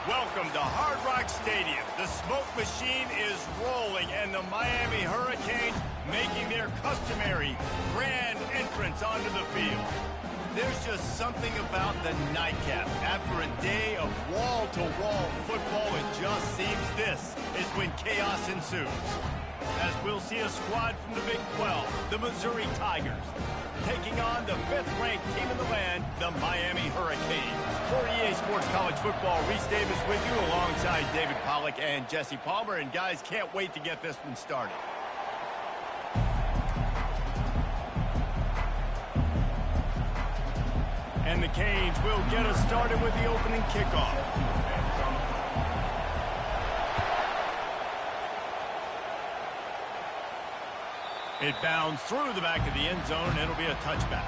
Welcome to Hard Rock Stadium. The smoke machine is rolling, and the Miami Hurricanes making their customary grand entrance onto the field. There's just something about the nightcap. After a day of wall-to-wall football, it just seems this is when chaos ensues. As we'll see a squad from the Big 12, the Missouri Tigers, taking on the 5th-ranked team in the land, the Miami Hurricanes. For EA Sports College Football, Reese Davis with you alongside David Pollack and Jesse Palmer. And guys, can't wait to get this one started. And the Canes will get us started with the opening kickoff. It bounds through the back of the end zone, and it'll be a touchback.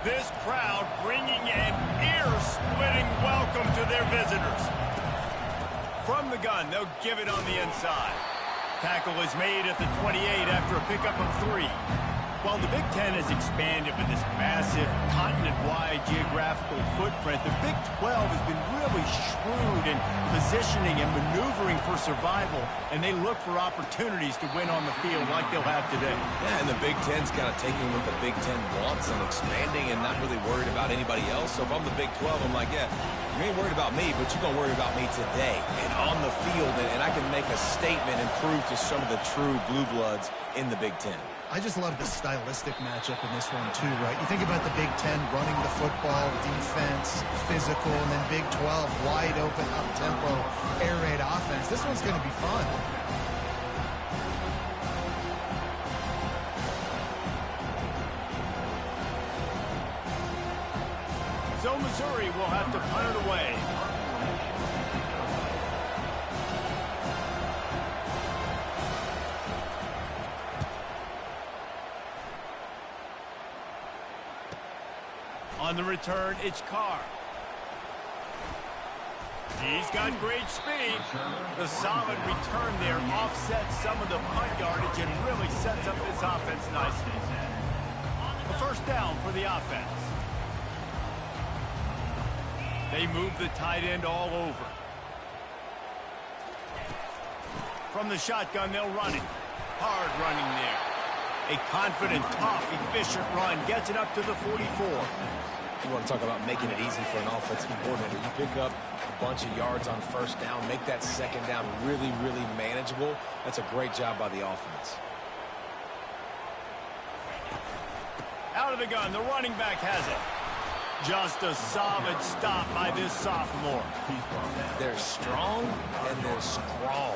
This crowd bringing an ear-splitting welcome to their visitors. From the gun, they'll give it on the inside. Tackle is made at the 28 after a pickup of 3. While the Big Ten has expanded with this massive continent-wide geographical footprint, the Big 12 has been really shrewd in positioning and maneuvering for survival, and they look for opportunities to win on the field like they'll have today. Yeah, and the Big Ten's kind of taking what the Big Ten wants and expanding and not really worried about anybody else. So if I'm the Big 12, I'm like, yeah, you ain't worried about me, but you're going to worry about me today and on the field, and I can make a statement and prove to some of the true blue bloods in the Big Ten. I just love the stylistic matchup in this one, too, right? You think about the Big Ten running the football, defense, physical, and then Big 12, wide open, up-tempo, air raid offense. This one's going to be fun. So Missouri will have to punt it away. On the return, it's Carr. He's got great speed. The solid return there offsets some of the punt yardage and really sets up this offense nicely. A first down for the offense. They move the tight end all over. From the shotgun, they'll run it. Hard running there. A confident, tough, efficient run gets it up to the 44. You want to talk about making it easy for an offensive coordinator. You pick up a bunch of yards on first down, make that second down really, really manageable. That's a great job by the offense. Out of the gun, the running back has it. Just a solid stop by this sophomore. They're strong and they're strong.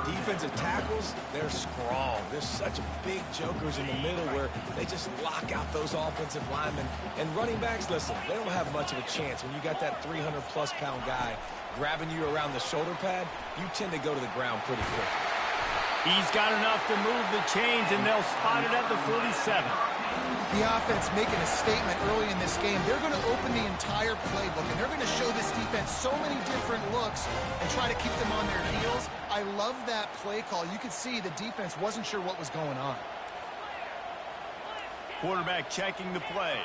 Defensive tackles, they're strong. There's such big jokers in the middle where they just lock out those offensive linemen. And running backs, listen, they don't have much of a chance. When you got that 300-plus pound guy grabbing you around the shoulder pad, you tend to go to the ground pretty quick. He's got enough to move the chains, and they'll spot it at the 47. The offense making a statement early in this game. They're going to open the entire playbook, and they're going to show this defense so many different looks and try to keep them on their heels. I love that play call. You could see the defense wasn't sure what was going on. Quarterback checking the play.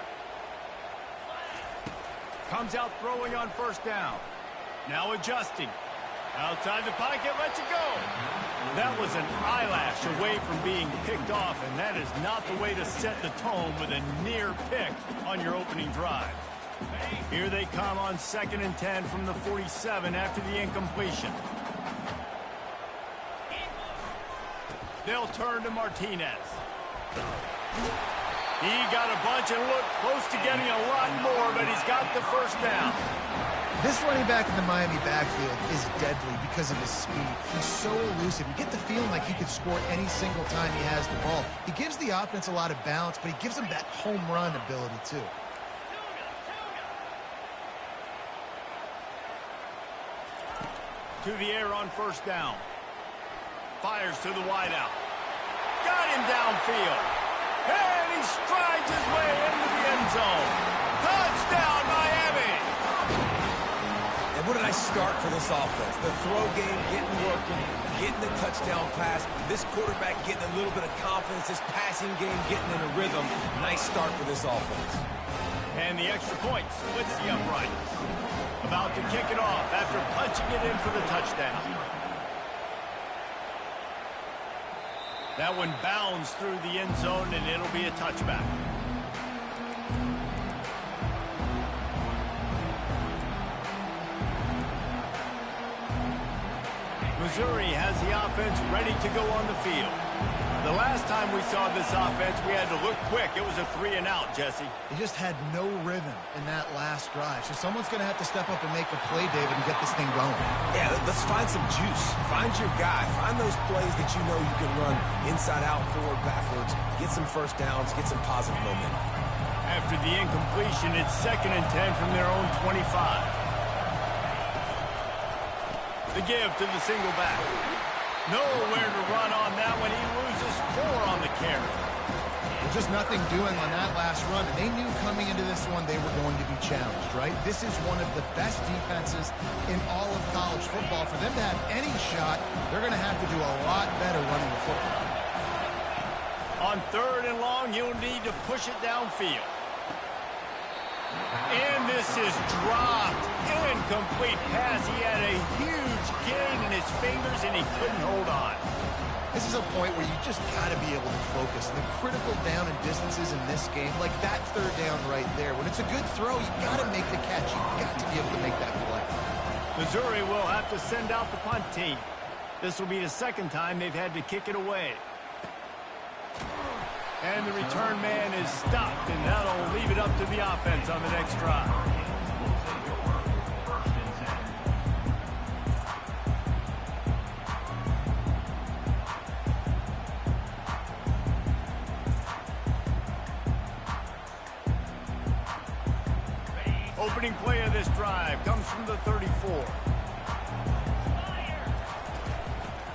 Comes out throwing on first down. Now adjusting. Outside the pocket, lets it go. That was an eyelash away from being picked off, and that is not the way to set the tone with a near pick on your opening drive. Here they come on 2nd and 10 from the 47 after the incompletion. They'll turn to Martinez. He got a bunch and looked close to getting a lot more, but he's got the first down. This running back in the Miami backfield is deadly because of his speed. He's so elusive. You get the feeling like he could score any single time he has the ball. He gives the offense a lot of balance, but he gives them that home run ability too. To the air on first down. Fires to the wideout. Got him downfield. And he strides his way into the end zone. Touchdown, Miami! And what did I nice start for this offense. The throw game getting working, getting the touchdown pass. This quarterback getting a little bit of confidence. This passing game getting in a rhythm. Nice start for this offense. And the extra point splits the uprights. About to kick it off after punching it in for the touchdown. That one bounds through the end zone, and it'll be a touchback. Missouri has the offense ready to go on the field. The last time we saw this offense, we had to look quick. It was a 3-and-out, Jesse. They just had no rhythm in that last drive. So someone's going to have to step up and make a play, David, and get this thing going. Yeah, let's find some juice. Find your guy. Find those plays that you know you can run inside out, forward, backwards. Get some first downs. Get some positive momentum. After the incompletion, it's 2nd and 10 from their own 25. The give to the single back. Nowhere to run on that one. He loses 4 on the carry. There's just nothing doing on that last run. And they knew coming into this one they were going to be challenged, right? This is one of the best defenses in all of college football. For them to have any shot, they're going to have to do a lot better running the football. On 3rd and long, you'll need to push it downfield. And this is dropped. Incomplete pass. He had a huge gain in his fingers, and he couldn't hold on. This is a point where you just got to be able to focus. The critical down and distances in this game, like that 3rd down right there. When it's a good throw, you got to make the catch. You got to be able to make that play. Missouri will have to send out the punt team. This will be the 2nd time they've had to kick it away. And the return man is stopped, and that'll leave it up to the offense on the next drive. Opening play of this drive comes from the 34.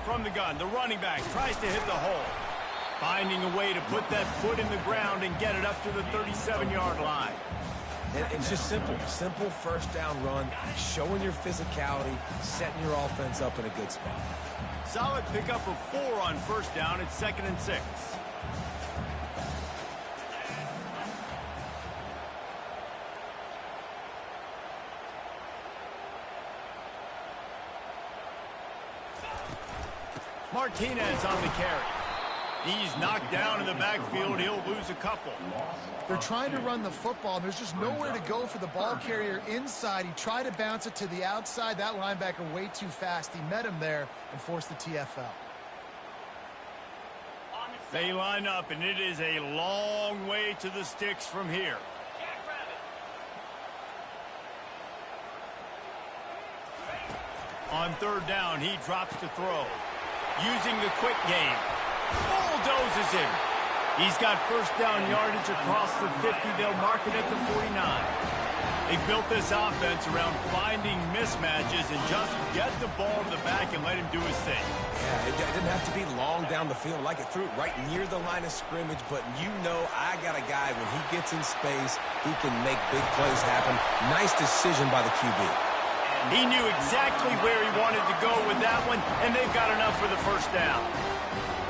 From the gun, the running back tries to hit the hole. Finding a way to put that foot in the ground and get it up to the 37-yard line. And it's just simple. Simple first down run, showing your physicality, setting your offense up in a good spot. Solid pickup of 4 on first down. It's 2nd and 6. Martinez on the carry. He's knocked down in the backfield. He'll lose a couple. They're trying to run the football. There's just nowhere to go for the ball carrier inside. He tried to bounce it to the outside. That linebacker way too fast. He met him there and forced the TFL. They line up, and it is a long way to the sticks from here. On 3rd down, he drops to throw. Using the quick game. Bulldozes him. He's got first down yardage across the 50. They'll mark it at the 49. They built this offense around finding mismatches and just get the ball to the back and let him do his thing. Yeah, it didn't have to be long down the field. Like it threw it right near the line of scrimmage, but you know I got a guy, when he gets in space, he can make big plays happen. Nice decision by the QB. He knew exactly where he wanted to go with that one, and they've got enough for the first down.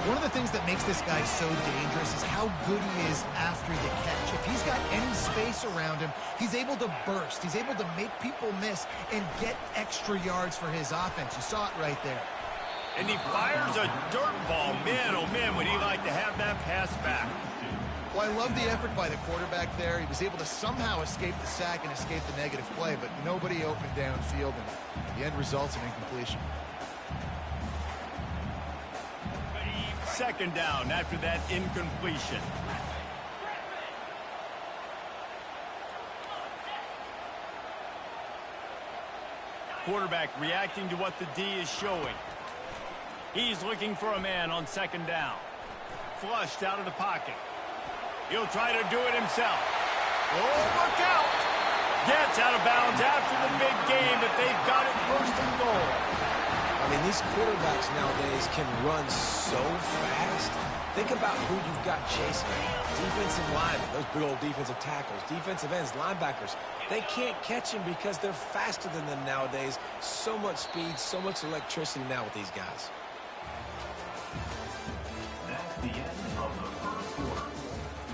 One of the things that makes this guy so dangerous is how good he is after the catch. If he's got any space around him, he's able to burst. He's able to make people miss and get extra yards for his offense. You saw it right there. And he fires a dirt ball. Man, oh man, would he like to have that pass back. Well, I love the effort by the quarterback there. He was able to somehow escape the sack and escape the negative play, but nobody opened downfield, and the end results in incompletion. 2nd down after that incompletion. Quarterback reacting to what the D is showing. He's looking for a man on 2nd down. Flushed out of the pocket. He'll try to do it himself. Oh, look out! Gets out of bounds after the big game, but they've got it 1st and goal. I mean, these quarterbacks nowadays can run so fast. Think about who you've got chasing. Defensive linemen, those big old defensive tackles, defensive ends, linebackers. They can't catch him because they're faster than them nowadays. So much speed, so much electricity now with these guys. That's the end of the first quarter.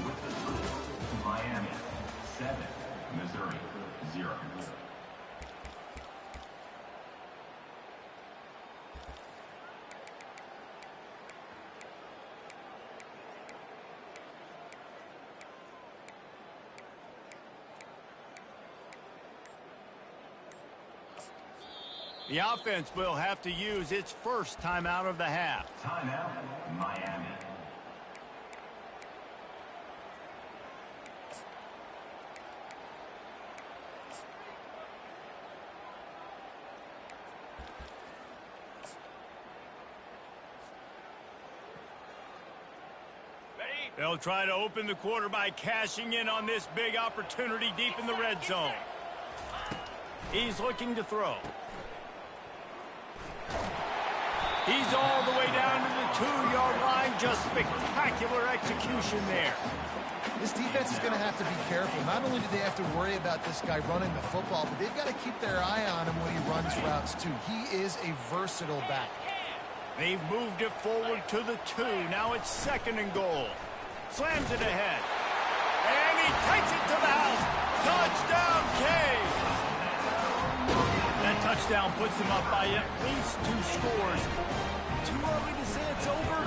With the score, Miami 7, Missouri 0. The offense will have to use its first timeout of the half. Timeout, Miami. They'll try to open the quarter by cashing in on this big opportunity deep in the red zone. He's looking to throw. He's all the way down to the 2-yard line. Just spectacular execution there. This defense is going to have to be careful. Not only do they have to worry about this guy running the football, but they've got to keep their eye on him when he runs routes, too. He is a versatile back. They've moved it forward to the 2. Now it's 2nd and goal. Slams it ahead. And he takes it to the house. Touchdown, Cade. That touchdown puts them up by at least 2 scores. Too early to say it's over?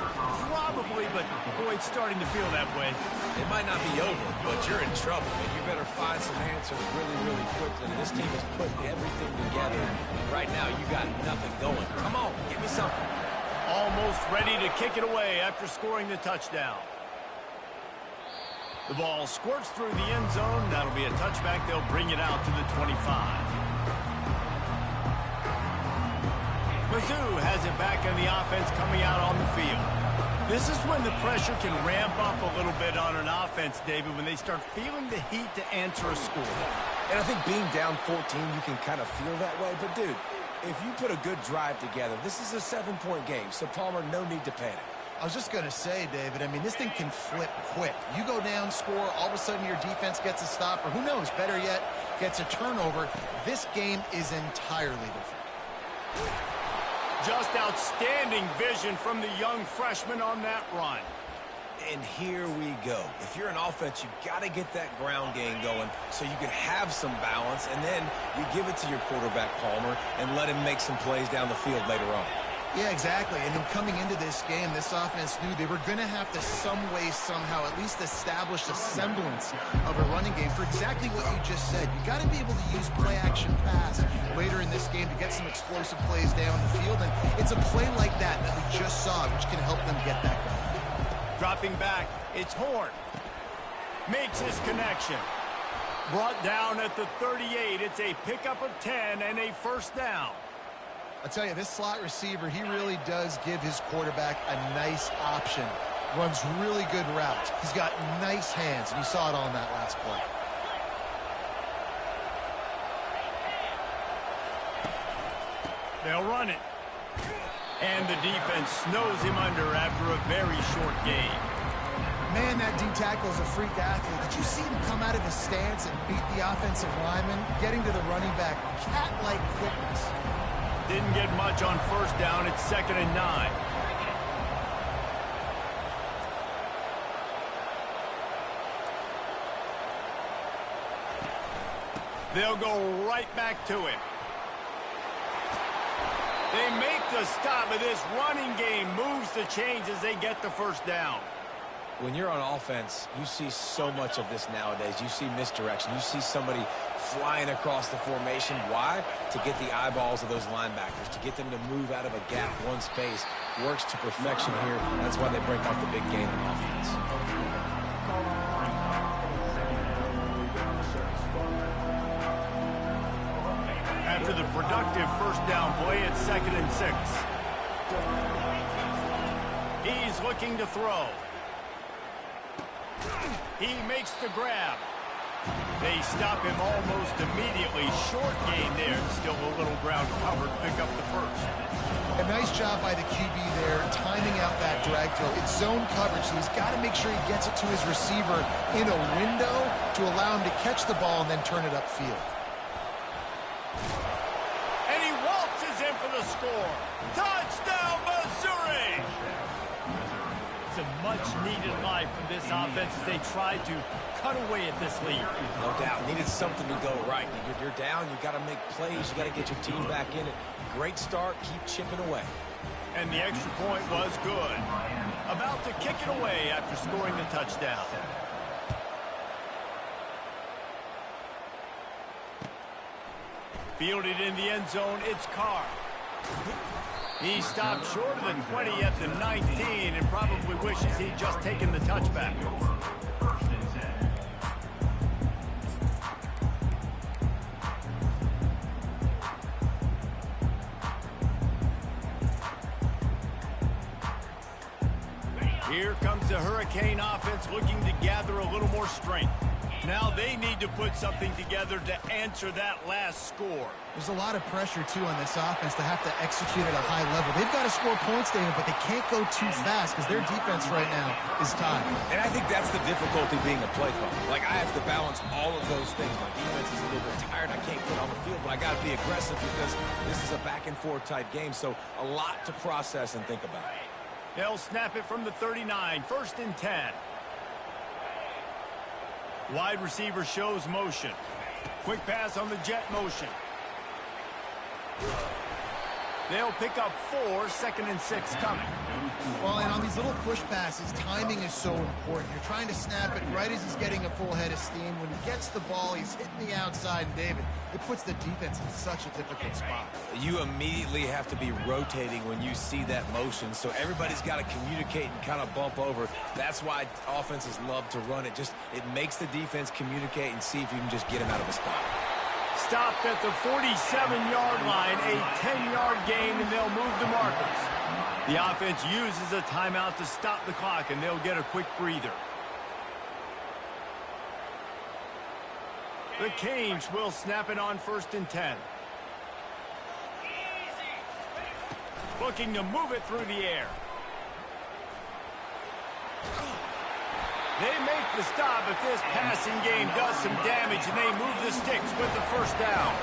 Probably, but boy, it's starting to feel that way. It might not be over, but you're in trouble, and you better find some answers really, really quickly. This team is putting everything together, and right now you got nothing going. Come on, give me something. Almost ready to kick it away after scoring the touchdown. The ball squirts through the end zone. That'll be a touchback. They'll bring it out to the 25. Mizzou has it back in the offense coming out on the field. This is when the pressure can ramp up a little bit on an offense, David, when they start feeling the heat to answer a score. And I think being down 14, you can kind of feel that way. But, dude, if you put a good drive together, this is a 7-point game. So, Palmer, no need to panic. I was just going to say, David, I mean, this thing can flip quick. You go down, score, all of a sudden your defense gets a stop, or who knows, better yet, gets a turnover. This game is entirely different. Just outstanding vision from the young freshman on that run. And here we go. If you're an offense, you got to get that ground game going so you can have some balance, and then you give it to your quarterback, Palmer, and let him make some plays down the field later on. Yeah, exactly. And then coming into this game, this offense knew they were going to have to some way, somehow, at least establish a semblance of a running game for exactly what you just said. You got to be able to use play-action pass later in this game to get some explosive plays down the field. And it's a play like that that we just saw, which can help them get that going. Dropping back, it's Horn. Makes his connection. Brought down at the 38. It's a pickup of 10 and a first down. I'll tell you, this slot receiver, he really does give his quarterback a nice option. Runs really good routes. He's got nice hands, and you saw it on that last play. They'll run it. And the defense snows him under after a very short game. Man, that D-tackle is a freak athlete. Did you see him come out of his stance and beat the offensive lineman, getting to the running back? Cat-like quickness. Didn't get much on first down. It's 2nd and 9. They'll go right back to him. They make the stop, but this running game moves the chains as they get the first down. When you're on offense, you see so much of this nowadays. You see misdirection. You see somebody flying across the formation. Why? To get the eyeballs of those linebackers, to get them to move out of a gap, one space. Works to perfection here. That's why they break off the big game in offense. After the productive first down play, it's 2nd and 6. He's looking to throw. He makes the grab. They stop him almost immediately. Short gain there, and still a little ground covered. Pick up the first. A nice job by the QB there, timing out that drag throw. It's zone coverage, so he's got to make sure he gets it to his receiver in a window to allow him to catch the ball and then turn it upfield. And he waltzes in for the score. Touchdown, Missouri! It's a much-needed life from this offense as they try to cut away at this lead. No doubt. Needed something to go right. You're down. You got to make plays. You got to get your team back in it. Great start. Keep chipping away. And the extra point was good. About to kick it away after scoring the touchdown. Fielded in the end zone, it's Carr. He stopped short of the 20 at the 19 and probably wishes he'd just taken the touchback. Here comes the Hurricane offense looking to gather a little more strength. Now they need to put something together to answer that last score. There's a lot of pressure, too, on this offense to have to execute at a high level. They've got to score points, David, but they can't go too fast because their defense right now is tied. And I think that's the difficulty being a play caller. Like, I have to balance all of those things. My defense is a little bit tired. I can't get on the field, but I got to be aggressive because this is a back-and-forth type game, so a lot to process and think about. They'll snap it from the 39, 1st and 10. Wide receiver shows motion. Quick pass on the jet motion. They'll pick up 4, 2nd and 6 coming. Well, and on these little push passes, timing is so important. You're trying to snap it right as he's getting a full head of steam. When he gets the ball, he's hitting the outside, and David, it puts the defense in such a difficult spot. You immediately have to be rotating when you see that motion, so everybody's got to communicate and kind of bump over. That's why offenses love to run it. It makes the defense communicate and see if you can just get him out of the spot. Stopped at the 47-yard line, a 10-yard gain, and they'll move the markers. The offense uses a timeout to stop the clock, and they'll get a quick breather. The Canes will snap it on 1st and 10. Looking to move it through the air. They make the stop, but this passing game does some damage, and they move the sticks with the first down.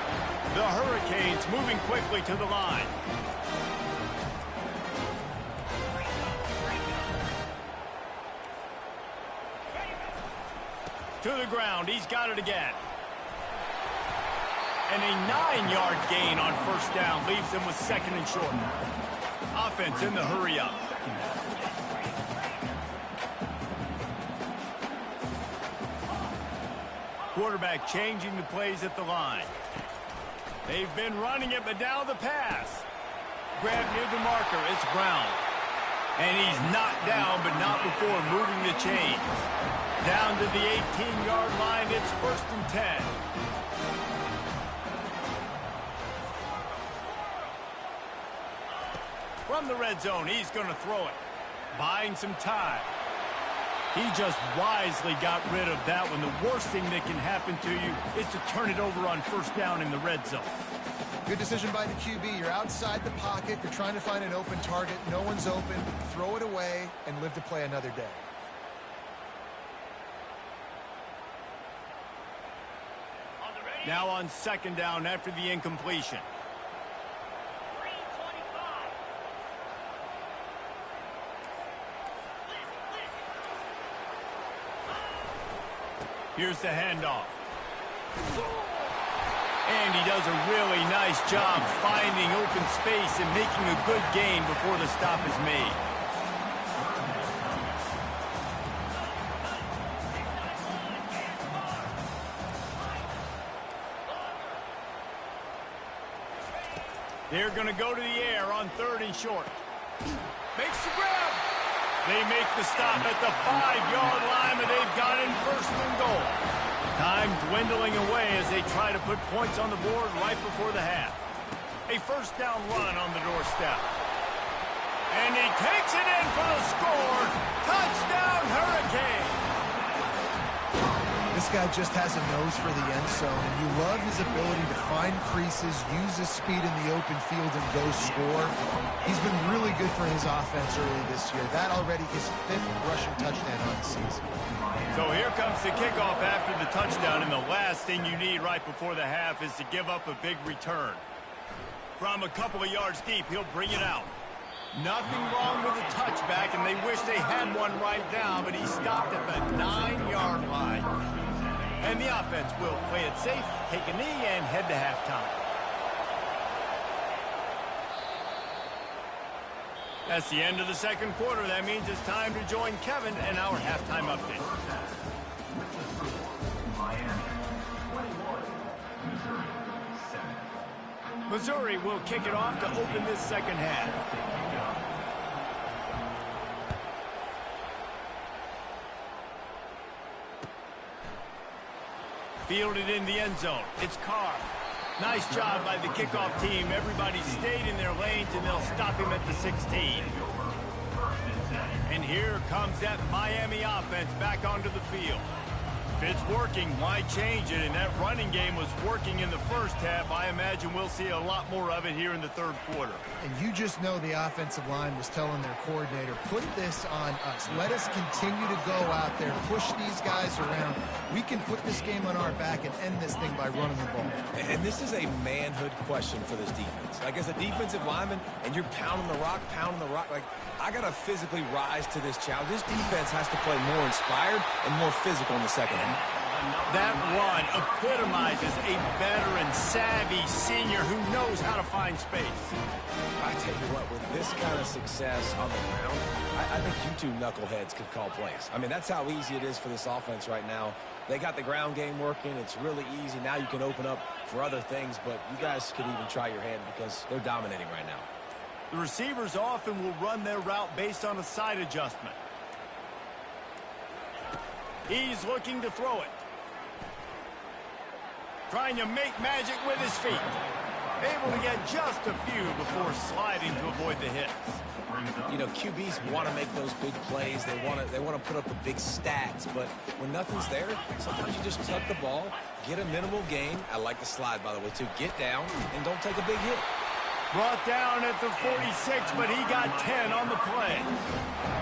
The Hurricanes moving quickly to the line. To the ground, he's got it again. And a 9-yard gain on 1st down leaves them with 2nd and short. Offense in the hurry up. Quarterback changing the plays at the line. They've been running it, but now the pass. Grab near the marker, it's Brown. And he's knocked down, but not before moving the chains. Down to the 18-yard line, it's 1st and 10. From the red zone, he's going to throw it. Buying some time. He just wisely got rid of that one. The worst thing that can happen to you is to turn it over on 1st down in the red zone. Good decision by the QB. You're outside the pocket. You're trying to find an open target. No one's open. Throw it away and live to play another day. Now on 2nd down after the incompletion. Here's the handoff. And he does a really nice job finding open space and making a good gain before the stop is made. They're going to go to the air on 3rd and short. Makes the grab. They make the stop at the 5-yard line, and they've got in 1st and goal. Time dwindling away as they try to put points on the board right before the half. A 1st down run on the doorstep. And he takes it in for the score. Touchdown, Hurricane. This This guy just has a nose for the end zone, and you love his ability to find creases, use his speed in the open field, and go score. He's been really good for his offense early this year. That already his 5th rushing touchdown on the season. So here comes the kickoff after the touchdown, and the last thing you need right before the half is to give up a big return. From a couple of yards deep, he'll bring it out. Nothing wrong with the touchback, and they wish they had one right now, but he stopped at the 9-yard line. And the offense will play it safe, take a knee, and head to halftime. That's the end of the second quarter. That means it's time to join Kevin and our halftime update. Missouri will kick it off to open this second half. Fielded in the end zone. It's Carr. Nice job by the kickoff team. Everybody stayed in their lanes, and they'll stop him at the 16. And here comes that Miami offense back onto the field. If it's working, why change it? And that running game was working in the first half. I imagine we'll see a lot more of it here in the third quarter. And you just know the offensive line was telling their coordinator, put this on us. Let us continue to go out there, push these guys around. We can put this game on our back and end this thing by running the ball. And this is a manhood question for this defense. Like, as a defensive lineman, and you're pounding the rock, like, I got to physically rise to this challenge. This defense has to play more inspired and more physical in the second half. That run epitomizes a veteran, savvy senior who knows how to find space. I tell you what, with this kind of success on the ground, I think you two knuckleheads could call plays. I mean, that's how easy it is for this offense right now. They got the ground game working. It's really easy. Now you can open up for other things, but you guys could even try your hand because they're dominating right now. The receivers often will run their route based on a side adjustment. He's looking to throw it. Trying to make magic with his feet. Able to get just a few before sliding to avoid the hits. You know, QBs want to make those big plays. They want to put up the big stats, but when nothing's there, sometimes you just tuck the ball, get a minimal gain. I like the slide, by the way, too. Get down and don't take a big hit. Brought down at the 46, but he got 10 on the play.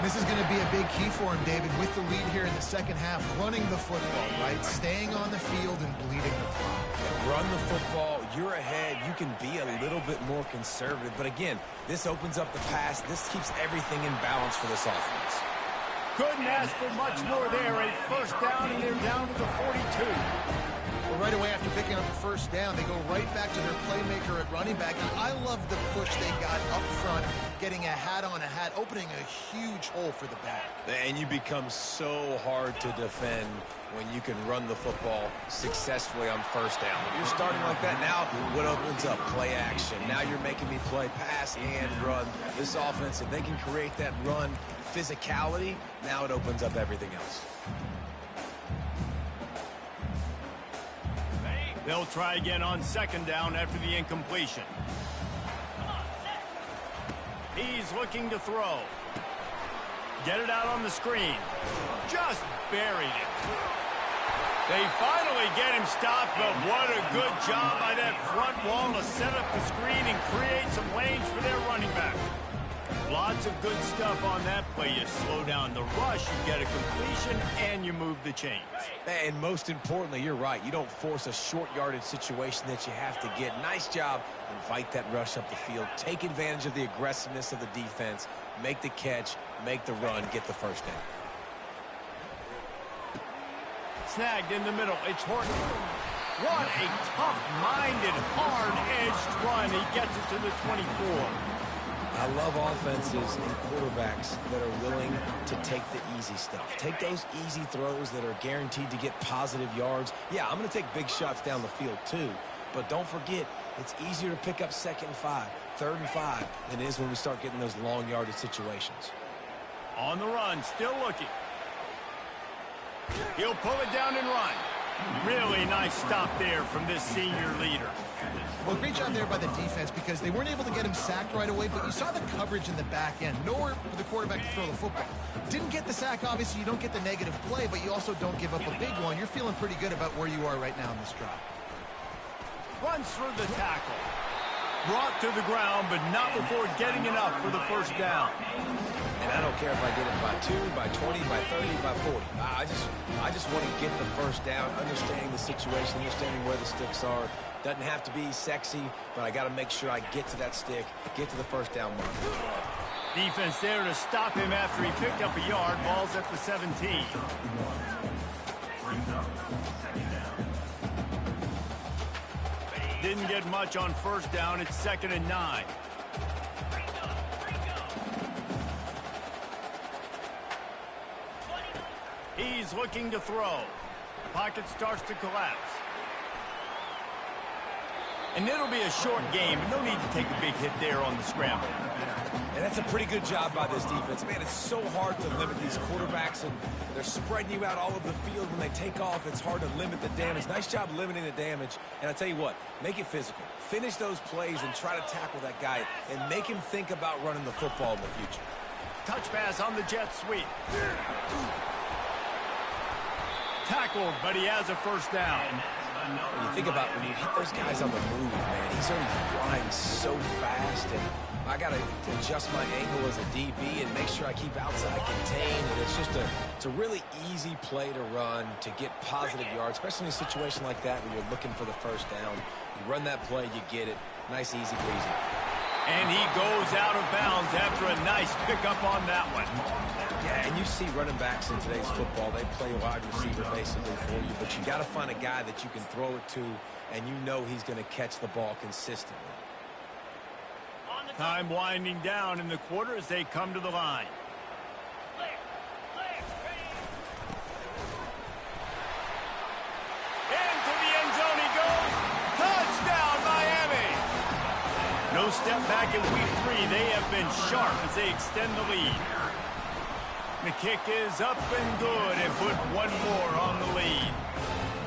This is going to be a big key for him, David, with the lead here in the second half, running the football, right? Staying on the field and bleeding the clock. Run the football, you're ahead, you can be a little bit more conservative. But again, this opens up the pass. This keeps everything in balance for this offense. Couldn't ask for much more there. A first down, and they're down to the 42. Well, right away after picking up the first down, they go right back to their playmaker at running back. And I love the push they got up front, getting a hat on a hat, opening a huge hole for the back. And you become so hard to defend when you can run the football successfully on first down. You're starting like that now, what opens up? Play action. Now you're making me play pass and run. This offense, if they can create that run physicality, now it opens up everything else. They'll try again on second down after the incompletion. He's looking to throw. Get it out on the screen. Just buried it. They finally get him stopped, but what a good job by that front wall to set up the screen and create some lanes for their running back. Lots of good stuff on that play. You slow down the rush, you get a completion, and you move the chains. And most importantly, you're right. You don't force a short yardage situation that you have to get. Nice job. Invite that rush up the field. Take advantage of the aggressiveness of the defense. Make the catch, make the run, get the first down. Snagged in the middle. It's Horton. What a tough-minded, hard-edged run. He gets it to the 24. I love offenses and quarterbacks that are willing to take the easy stuff. Take those easy throws that are guaranteed to get positive yards. Yeah, I'm going to take big shots down the field too, but don't forget, it's easier to pick up 2nd and 5, 3rd and 5 than it is when we start getting those long yardage situations. On the run, still looking. He'll pull it down and run. Really nice stop there from this senior leader. Well, great job there by the defense because they weren't able to get him sacked right away, but you saw the coverage in the back end. Nowhere for the quarterback to throw the football. Didn't get the sack, obviously. You don't get the negative play, but you also don't give up a big one. You're feeling pretty good about where you are right now in this drive. Runs through the tackle. Brought to the ground, but not before getting enough for the first down. And I don't care if I get it by 2, by 20, by 30, by 40. I just want to get the first down, understanding the situation, understanding where the sticks are. Doesn't have to be sexy, but I got to make sure I get to that stick, get to the first down mark. Defense there to stop him after he picked up a yard. Ball's at the 17. Brings up second down. Didn't get much on first down. It's 2nd and 9. He's looking to throw. Pocket starts to collapse. And it'll be a short game. No need to take a big hit there on the scramble. And that's a pretty good job by this defense. Man, it's so hard to limit these quarterbacks, and they're spreading you out all over the field. When they take off, it's hard to limit the damage. Nice job limiting the damage. And I tell you what, make it physical. Finish those plays and try to tackle that guy and make him think about running the football in the future. Touch pass on the jet sweep. Tackled, but he has a first down. When you think about when you hit those guys on the move, man, he's already flying so fast, and I got to adjust my angle as a DB and make sure I keep outside contained, and it's a really easy play to run to get positive yards, especially in a situation like that when you're looking for the first down. You run that play, you get it. Nice, easy breezy. And he goes out of bounds after a nice pickup on that one. Yeah, and you see running backs in today's football, they play wide receiver basically for you, but you got to find a guy that you can throw it to, and you know he's going to catch the ball consistently. Time winding down in the quarter as they come to the line. Into the end zone he goes. Touchdown, Miami! No step back in week 3. They have been sharp as they extend the lead. The kick is up and good and put one more on the lead.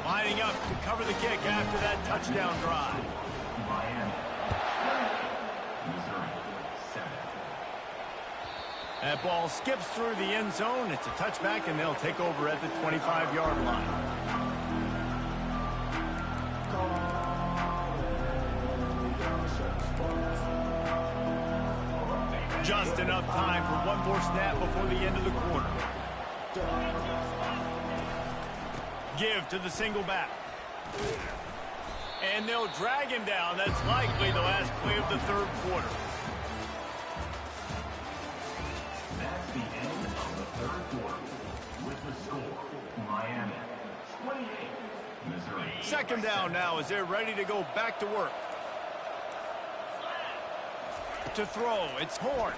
Lining up to cover the kick after that touchdown drive. Miami. Missouri. 7. That ball skips through the end zone. It's a touchback, and they'll take over at the 25-yard line. Just enough time for one more snap before the end of the quarter. Give to the single back. And they'll drag him down. That's likely the last play of the third quarter. That's the end of the third quarter. With the score, Miami 28, Missouri. 2nd down now as they're ready to go back to work. To throw, it's Horn.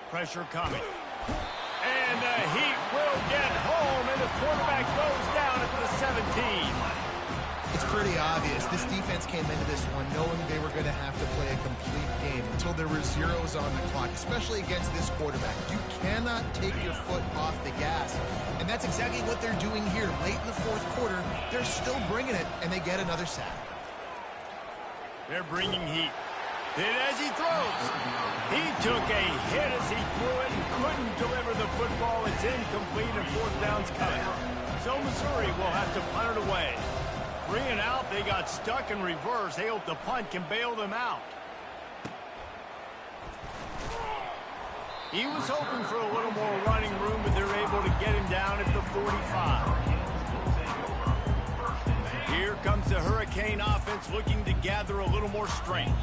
Pressure coming. And the Heat will get home, and the quarterback goes down at the 17. It's pretty obvious. This defense came into this one knowing they were going to have to play a complete game until there were zeros on the clock, especially against this quarterback. You cannot take your foot off the gas. And that's exactly what they're doing here. Late in the fourth quarter, they're still bringing it, and they get another sack. They're bringing heat. Hit as he throws. He took a hit as he threw it and couldn't deliver the football. It's incomplete and fourth down's coming. So Missouri will have to punt it away. 3 and out, they got stuck in reverse. They hope the punt can bail them out. He was hoping for a little more running room, but they're able to get him down at the 45. Here comes the Hurricane offense looking to gather a little more strength.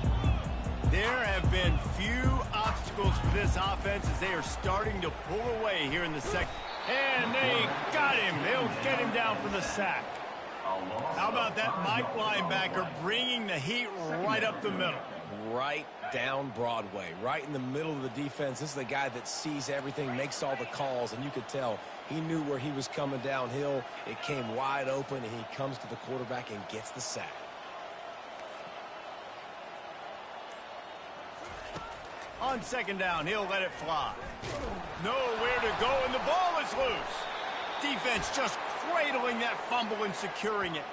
There have been few obstacles for this offense as they are starting to pull away here in the second. And they got him. They'll get him down for the sack. How about that Mike linebacker bringing the heat right up the middle? Right down Broadway, right in the middle of the defense. This is the guy that sees everything, makes all the calls, and you could tell he knew where he was coming downhill. It came wide open, and he comes to the quarterback and gets the sack. On 2nd down, he'll let it fly. Nowhere to go, and the ball is loose. Defense just cradling that fumble and securing it.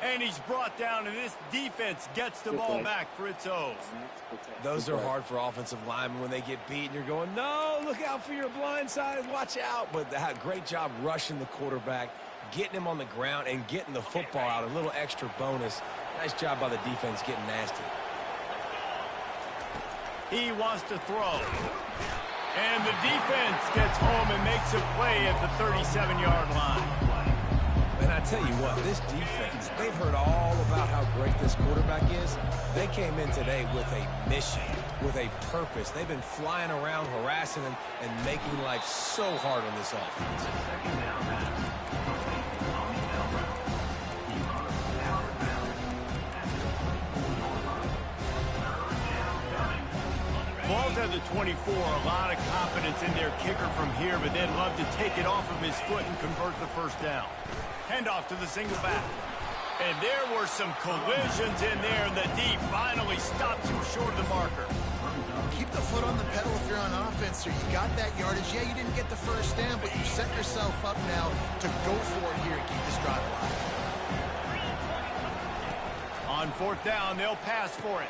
And he's brought down, and this defense gets the ball back for its O's. Those are hard for offensive linemen when they get beat, and you're going, no, look out for your blind side, watch out. But great job rushing the quarterback, getting him on the ground, and getting the football out. A little extra bonus. Nice job by the defense getting nasty. He wants to throw. And the defense gets home and makes a play at the 37-yard line. And I tell you what, this defense, they've heard all about how great this quarterback is. They came in today with a mission, with a purpose. They've been flying around, harassing him, and making life so hard on this offense. Ball's at the 24, a lot of confidence in their kicker from here, but they'd love to take it off of his foot and convert the first down. Handoff to the single back. And there were some collisions in there, and the D finally stops him short of the marker. Keep the foot on the pedal if you're on offense, or you got that yardage. Yeah, you didn't get the first down, but you set yourself up now to go for it here and keep this drive alive. On fourth down, they'll pass for it.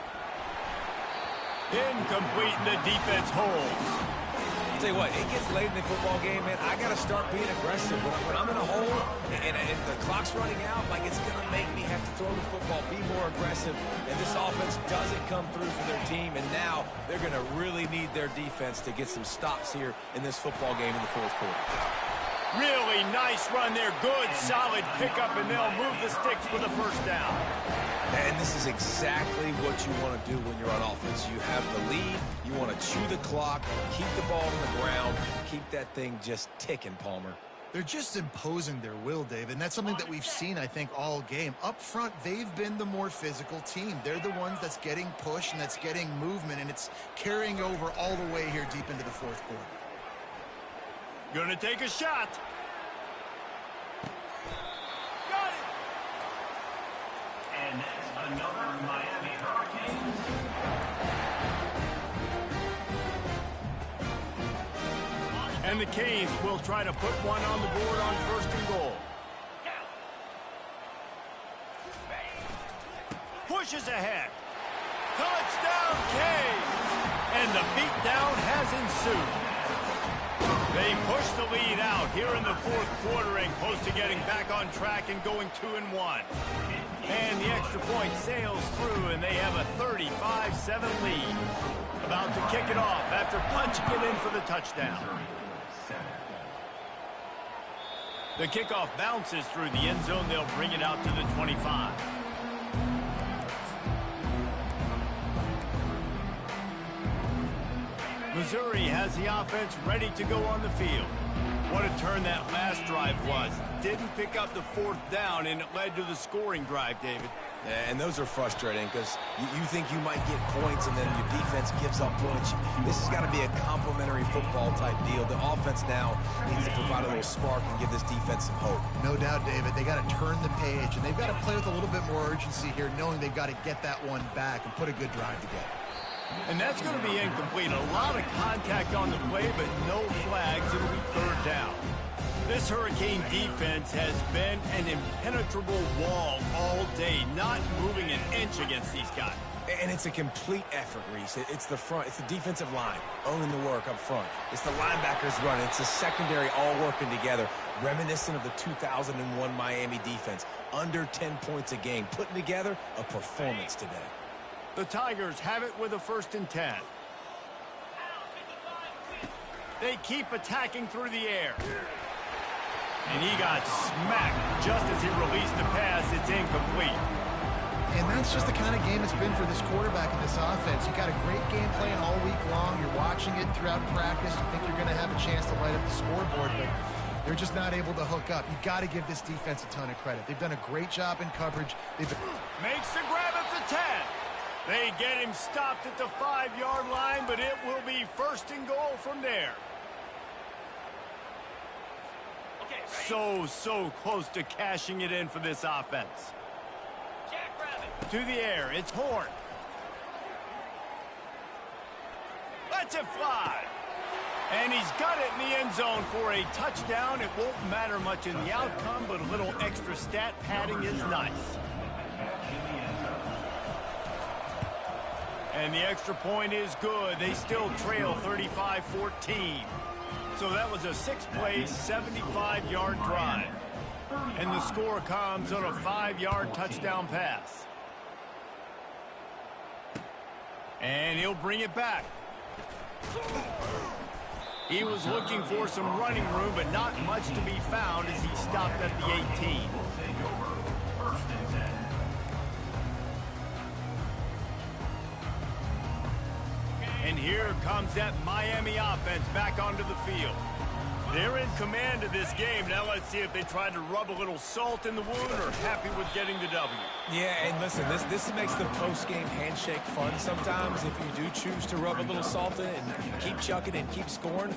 Incomplete, and the defense holds. Tell you what, it gets late in the football game, man. I got to start being aggressive. When I'm in a hole and the clock's running out, like, it's going to make me have to throw the football, be more aggressive. And this offense doesn't come through for their team, and now they're going to really need their defense to get some stops here in this football game in the fourth quarter. Really nice run there. Good, solid pickup, and they'll move the sticks for the first down. And this is exactly what you want to do when you're on offense. You have the lead. You want to chew the clock, keep the ball on the ground, keep that thing just ticking, Palmer. They're just imposing their will, Dave, and that's something that we've seen, I think, all game. Up front, they've been the more physical team. They're the ones that's getting push and that's getting movement, and it's carrying over all the way here deep into the fourth quarter. Gonna take a shot. Got it. And that's another Miami Hurricanes. And the Canes will try to put one on the board on first and goal. Pushes ahead. Touchdown, Canes! And the beatdown has ensued. They push the lead out here in the fourth quarter and close to getting back on track and going 2-1. And the extra point sails through, and they have a 35-7 lead. About to kick it off after punching it in for the touchdown. The kickoff bounces through the end zone. They'll bring it out to the 25. Missouri has the offense ready to go on the field. What a turn that last drive was. Didn't pick up the fourth down, and it led to the scoring drive, David. Yeah, and those are frustrating because you think you might get points and then your defense gives up points. This has got to be a complementary football type deal. The offense now needs to provide a little spark and give this defense some hope. No doubt, David. They got to turn the page, and they've got to play with a little bit more urgency here, knowing they've got to get that one back and put a good drive together. And that's going to be incomplete. A lot of contact on the play, but no flags. It'll be third down. This Hurricane defense has been an impenetrable wall all day, not moving an inch against these guys. And it's a complete effort, Reese. It's the front. It's the defensive line owning the work up front. It's the linebackers running. It's the secondary all working together, reminiscent of the 2001 Miami defense. Under 10 points a game, putting together a performance today. The Tigers have it with a 1st and 10. They keep attacking through the air. And he got smacked just as he released the pass. It's incomplete. And that's just the kind of game it's been for this quarterback in this offense. You got a great game plan all week long. You're watching it throughout practice. You think you're going to have a chance to light up the scoreboard, but they're just not able to hook up. You got to give this defense a ton of credit. They've done a great job in coverage. Makes the grab at the 10. They get him stopped at the 5-yard line, but it will be 1st and goal from there. So close to cashing it in for this offense. To the air, it's Horn. Lets it fly. And he's got it in the end zone for a touchdown. It won't matter much in the outcome, but a little extra stat padding is nice. And the extra point is good. They still trail 35-14. So that was a 6-play, 75-yard drive. And the score comes on a 5-yard touchdown pass. And he'll bring it back. He was looking for some running room, but not much to be found as he stopped at the 18. And here comes that Miami offense back onto the field. They're in command of this game. Now let's see if they try to rub a little salt in the wound or happy with getting the W. Yeah, and listen, this makes the post-game handshake fun sometimes. If you do choose to rub a little salt in it and keep chucking and keep scoring,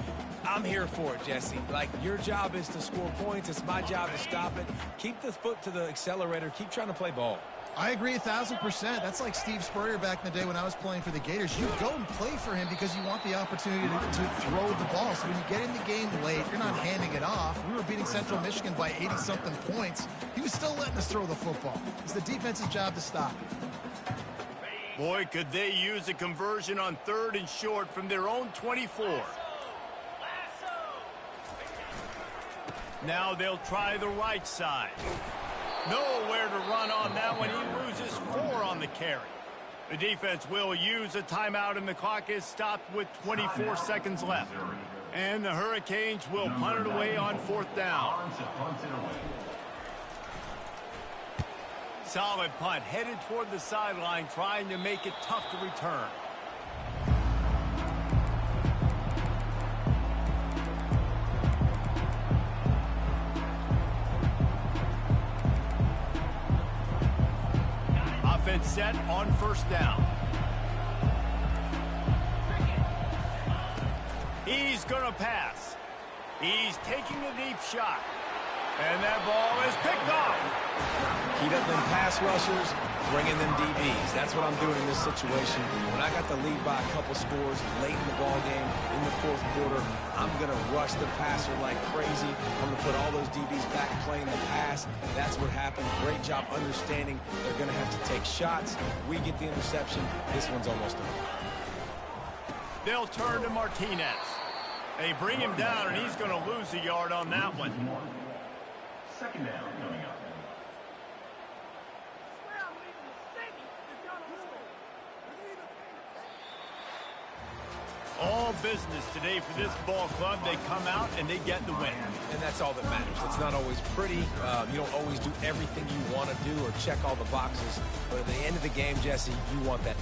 I'm here for it, Jesse. Like, your job is to score points. It's my job to stop it. Keep the foot to the accelerator. Keep trying to play ball. I agree 1,000%. That's like Steve Spurrier back in the day when I was playing for the Gators. You go and play for him because you want the opportunity to throw the ball. So when you get in the game late, you're not handing it off. We were beating Central Michigan by 80-something points. He was still letting us throw the football. It's the defense's job to stop it. Boy, could they use a conversion on 3rd and short from their own 24. Now they'll try the right side. Nowhere to run on that one. He loses 4 on the carry. The defense will use a timeout, and the clock is stopped with 24 seconds left. And the Hurricanes will punt it away on 4th down. Solid punt, headed toward the sideline, trying to make it tough to return. Offense set on 1st down. He's going to pass. He's taking a deep shot. And that ball is picked off. Keep up them pass rushers, bringing them DBs. That's what I'm doing in this situation. When I got the lead by a couple scores late in the ball game, in the 4th quarter, I'm going to rush the passer like crazy. I'm going to put all those DBs back playing the pass. That's what happened. Great job understanding they're going to have to take shots. We get the interception. This one's almost done. They'll turn to Martinez. They bring him down, and he's going to lose a yard on that one. 2nd down coming up. All business today for this ball club. They come out and they get the win. And that's all that matters. It's not always pretty. You don't always do everything you want to do or check all the boxes. But at the end of the game, Jesse, you want that